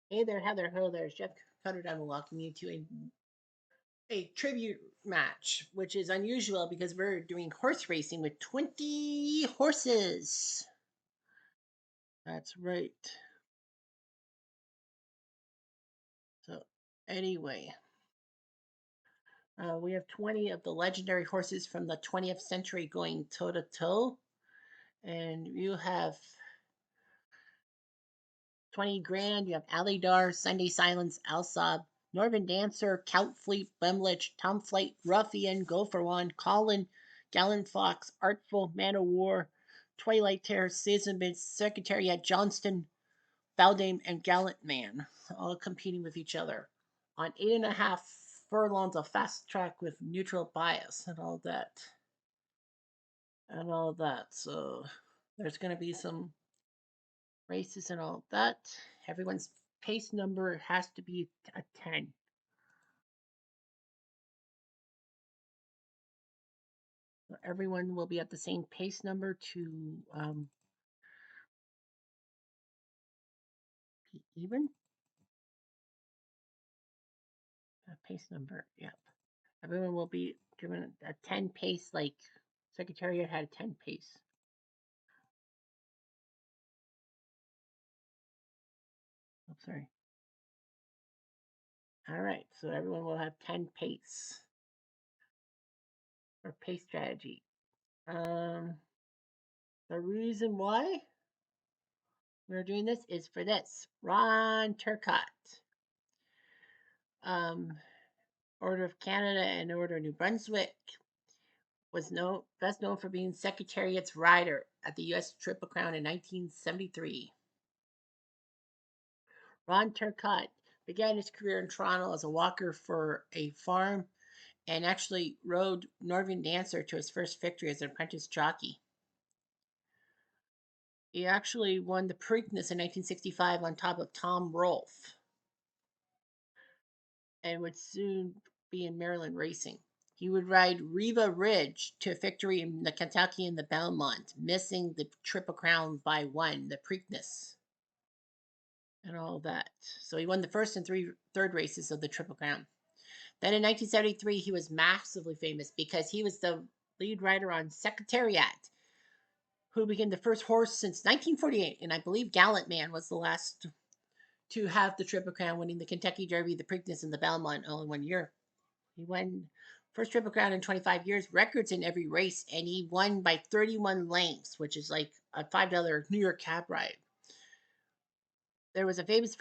Hey there, Heather. Hello there. It's Jeff Cutter. I'm welcoming you to a tribute match, which is unusual because we're doing horse racing with 20 horses. That's right. So, anyway, we have 20 of the legendary horses from the 20th century going toe to toe. And you have 20 grand. You have Alidar, Sunday Silence, Alsab, Northern Dancer, Count Fleet, Bemlich, Tom Flight, Ruffian, Gopher One, Colin, Gallant Fox, Artful, Man o' War, Twilight Terror, Seasonman, Secretariat, Johnston, Baldame, and Gallant Man, all competing with each other on 8.5 furlongs of fast track with neutral bias and all that. And all that. So there's going to be some races and all that. Everyone's pace number has to be a 10. So everyone will be at the same pace number to be even. Pace number, yeah. Everyone will be given a 10 pace, like Secretariat had a 10 pace. Oh, sorry. All right, so everyone will have 10 pace or pace strategy. The reason why we're doing this is for this. Ron Turcotte, um, Order of Canada and Order of New Brunswick, was best known for being Secretariat's rider at the U.S. Triple Crown in 1973. Ron Turcotte began his career in Toronto as a walker for a farm and actually rode Northern Dancer to his first victory as an apprentice jockey. He actually won the Preakness in 1965 on top of Tom Rolfe and would soon be in Maryland racing. He would ride Riva Ridge to victory in the Kentucky and the Belmont, missing the Triple Crown by one, the Preakness, and all that. So he won the first and third races of the Triple Crown. Then in 1973, he was massively famous because he was the lead rider on Secretariat, who became the first horse since 1948. And I believe Gallant Man was the last to have the Triple Crown, winning the Kentucky Derby, the Preakness, and the Belmont all in one year. He won first Triple Crown in 25 years, records in every race, and he won by 31 lengths, which is like a $5 New York cab ride. There was a famous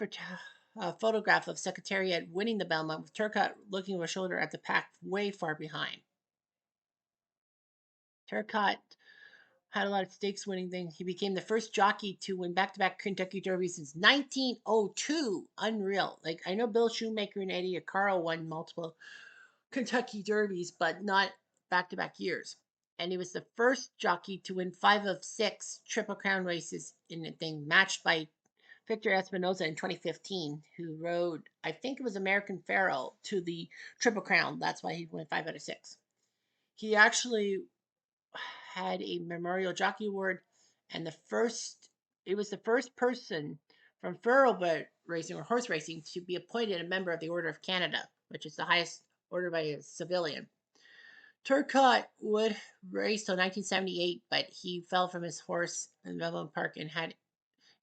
photograph of Secretariat winning the Belmont with Turcotte looking over his shoulder at the pack way far behind. Turcotte had a lot of stakes winning things. He became the first jockey to win back-to-back Kentucky Derby since 1902. Unreal. Like, I know Bill Shoemaker and Eddie Acaro won multiple Kentucky Derbies, but not back-to-back years. And he was the first jockey to win 5 of 6 Triple Crown races in a thing, matched by Victor Espinoza in 2015, who rode, I think it was American Pharoah, to the Triple Crown. That's why he won 5 out of 6. He actually had a memorial jockey award, and it was the first person from thoroughbred racing or horse racing to be appointed a member of the Order of Canada, which is the highest order by a civilian. Turcotte would race till 1978, but he fell from his horse in Melbourne Park and had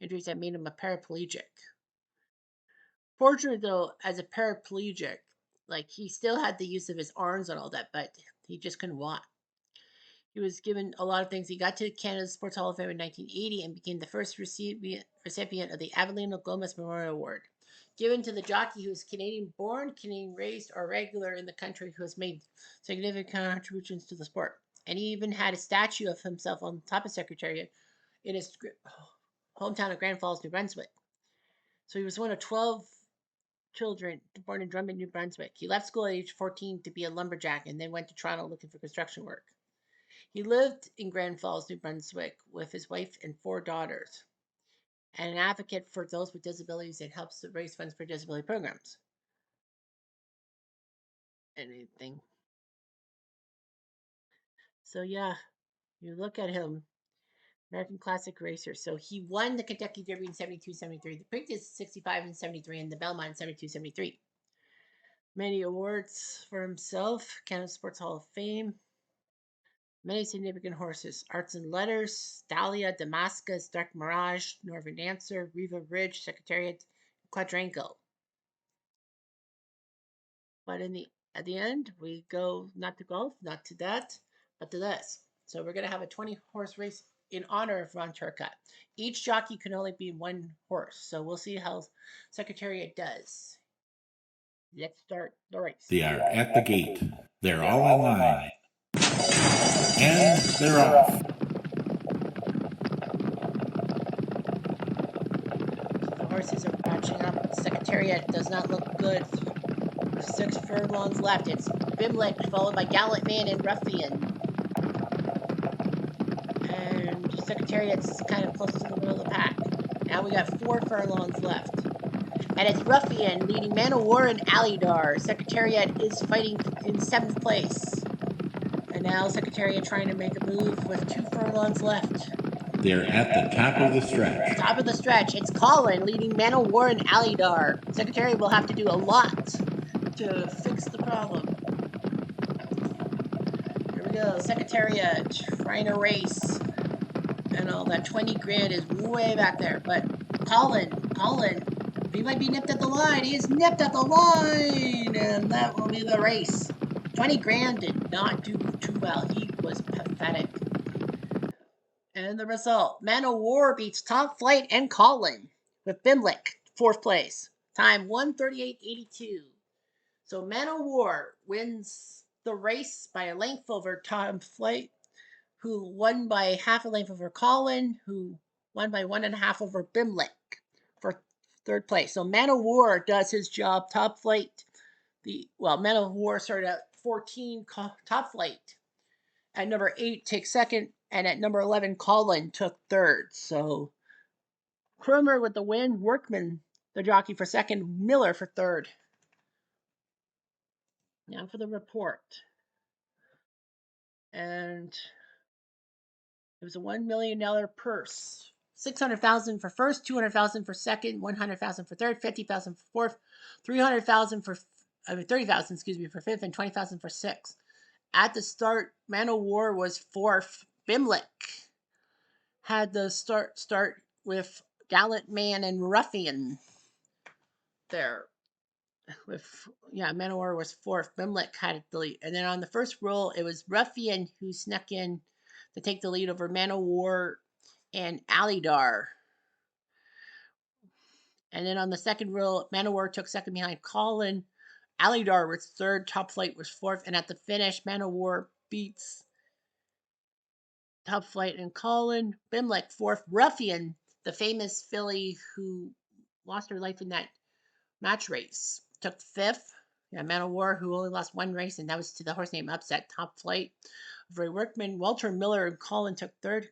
injuries that made him a paraplegic. Fortunately, though, as a paraplegic, like he still had the use of his arms and all that, but he just couldn't walk. He was given a lot of things. He got to Canada's Sports Hall of Fame in 1980 and became the first recipient of the Avelino Gomez Memorial Award, given to the jockey who is Canadian born, Canadian raised, or regular in the country who has made significant contributions to the sport. And he even had a statue of himself on top of Secretariat in his hometown of Grand Falls, New Brunswick. So he was one of 12 children born in Drummond, New Brunswick. He left school at age 14 to be a lumberjack and then went to Toronto looking for construction work. He lived in Grand Falls, New Brunswick with his wife and 4 daughters, and an advocate for those with disabilities and helps to raise funds for disability programs. Anything. So yeah, you look at him, American Classic Racer. So he won the Kentucky Derby in 72, 73, the Preakness 65 and 73, and the Belmont in 72, 73. Many awards for himself. Canada Sports Hall of Fame. Many significant horses. Arts and Letters, Dahlia, Damascus, Dark Mirage, Northern Dancer, Riva Ridge, Secretariat, Quadrangle. But at the end, we go not to golf, not to that, but to this. So we're going to have a 20-horse race in honor of Ron Turcotte. Each jockey can only be one horse. So we'll see how Secretariat does. Let's start the race. They are at the gate. They're all in line. And they're off. The horses are matching up. Secretariat does not look good. 6 furlongs left. It's Bimlick, followed by Gallant Man and Ruffian. And Secretariat's kind of close to the middle of the pack. Now we got 4 furlongs left. And it's Ruffian leading Man of War and Alidar. Secretariat is fighting in 7th place. And now Secretariat trying to make a move with 2 furlongs left. They're at the top of the stretch. Top of the stretch. It's Colin leading Man of War and Alidar. Secretariat will have to do a lot to fix the problem. Here we go. Secretariat trying to race. And all that 20 grand is way back there. But Colin, he might be nipped at the line. He is nipped at the line. And that will be the race. 20 grand did not do too well. He was pathetic. And the result, Man of War beats Top Flight and Colin with Bimlick, 4th place. Time 1:38.82. So Man of War wins the race by a length over Top Flight, who won by half a length over Colin, who won by 1.5 over Bimlick for 3rd place. So Man of War does his job. Top Flight, Man of War started at 14, Top Flight at number 8 takes 2nd, and at number 11, Colin took 3rd. So Krumer with the win, Workman, the jockey, for 2nd, Miller for 3rd. Now for the report. And it was a $1 million purse. 600,000 for first, 200,000 for second, 100,000 for third, 50,000 for fourth, 300,000 for 30,000, for fifth, and 20,000 for sixth. At the start, Man of War was fourth. Bimlick had the start with Gallant Man and Ruffian there. Man of War was fourth. Bimlick had the lead. And then on the first roll, it was Ruffian who snuck in to take the lead over Man of War and Alidar. And then on the second roll, Man of War took 2nd behind Colin. Alidar was 3rd. Top Flight was 4th. And at the finish, Man of War beats Top Flight and Colin. Bimlick 4th. Ruffian, the famous filly who lost her life in that match race, took 5th. Man of War, who only lost 1 race, and that was to the horse named Upset. Top Flight. Ray Workman, Walter Miller, and Colin took 3rd.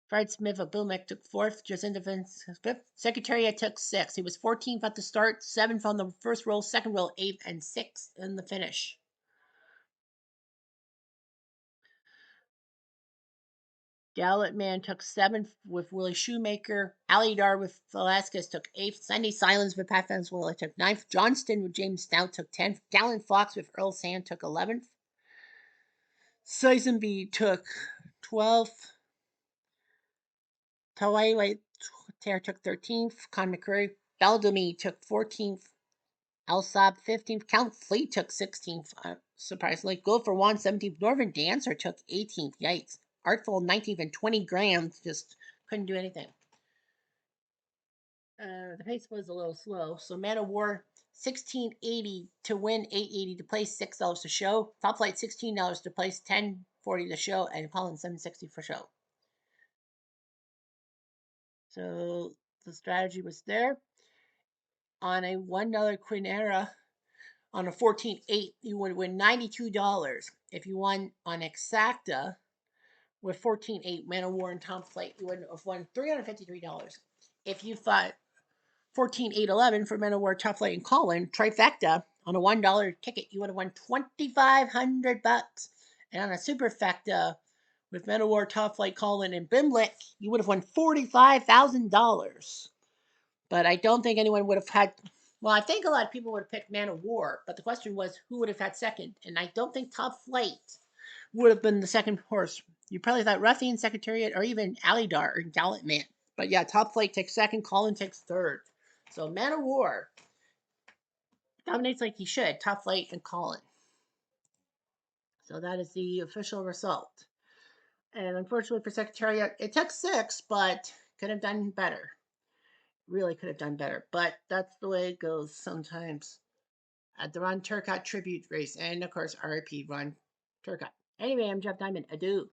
Fred Smith of Bimlick took 4th. Jacinta Vince 5th. Secretariat took 6th. He was 14th at the start, 7th on the first roll, second roll, 8th, and 6th in the finish. Gallant Man took 7th with Willie Shoemaker. Alidar with Velasquez took 8th. Sunday Silence with Pat Venezuela took 9th. Johnston with James Stout took 10th. Gallant Fox with Earl Sand took 11th. Sizenby took 12th. Tawai Terra took 13th. Con McCurry. Beldamy took 14th. Alsab 15th. Count Fleet took 16th. Surprisingly. Go for Juan 17th. Northern Dancer took 18th. Yikes. Artful 19th and 20 grams. Just couldn't do anything. The pace was a little slow. So Man of War 16.80 to win, 8.80 to place, $6 to show. Top Flight $16 to place, $10.40 to show, and Colin $7.60 for show. So the strategy was there. On a $1 Quinera, on a 14.8, you would win $92. If you won on Exacta with 14.8, Man of War and Top Flight, you would have won $353. If you thought 14.811 for Men of War, Top Flight, and Colin trifecta on a $1 ticket, you would have won $2,500. And on a superfecta With Men of War, Top Flight, Colin, and Bimblick, you would have won $45,000. But I don't think anyone would have had. Well, I think a lot of people would have picked Man of War, but the question was who would have had second, and I don't think Top Flight would have been the second horse. You probably thought Ruffian, Secretariat, or even Alidar or Gallant Man. But yeah, Top Flight takes second, Colin takes third. So Man of War dominates like he should. Top Flight and Colin. So that is the official result. And unfortunately for Secretariat, it took six, but could have done better. Really could have done better. But that's the way it goes sometimes. At the Ron Turcotte tribute race. And of course, RIP Ron Turcotte. Anyway, I'm Jeff Diamond. Adieu.